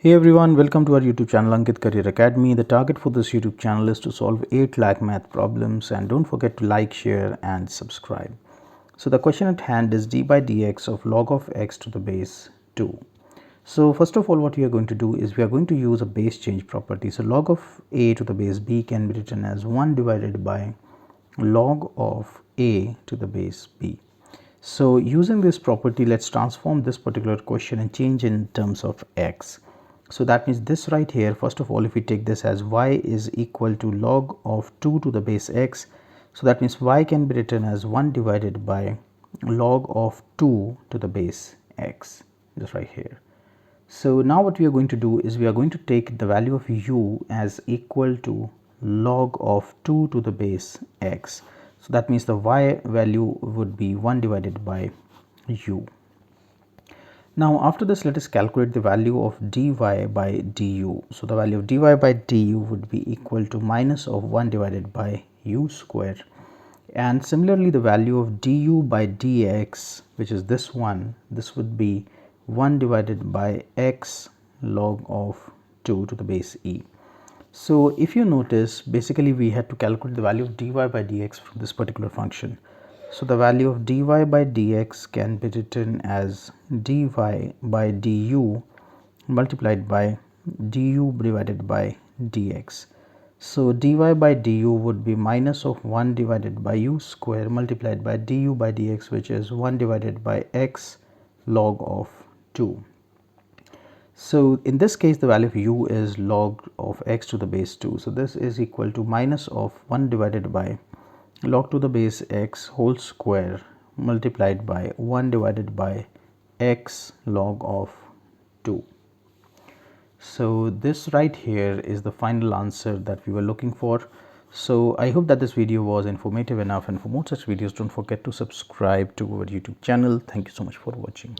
Hey everyone, welcome to our YouTube channel Ankit Career Academy. The target for this YouTube channel is to solve 8 lakh math problems, and don't forget to like, share and subscribe. So the question at hand is d by dx of log of x to the base 2. So first of all, what we are going to do is we are going to use a base change property. So log of a to the base b can be written as 1 divided by log of a to the base b. So using this property, let's transform this particular question and change in terms of x. So that means this right here, first of all, if we take this as y is equal to log of 2 to the base x, so that means y can be written as 1 divided by log of 2 to the base x, just right here. So now what we are going to do is we are going to take the value of u as equal to log of 2 to the base x. So that means the y value would be 1 divided by u. Now after this, let us calculate the value of dy by du. So the value of dy by du would be equal to minus of 1 divided by u square, and similarly the value of du by dx, which is this one, this would be 1 divided by x log of 2 to the base e. So if you notice, basically we had to calculate the value of dy by dx from this particular function. So the value of dy by dx can be written as dy by du multiplied by du divided by dx. So dy by du would be minus of 1 divided by u square multiplied by du by dx, which is 1 divided by x log of 2. So in this case, the value of u is log of x to the base 2. So this is equal to minus of 1 divided by log to the base x whole square multiplied by 1 divided by x log of 2. So this right here is the final answer that we were looking for. So I hope that this video was informative enough, and for more such videos, don't forget to subscribe to our YouTube channel. Thank you so much for watching.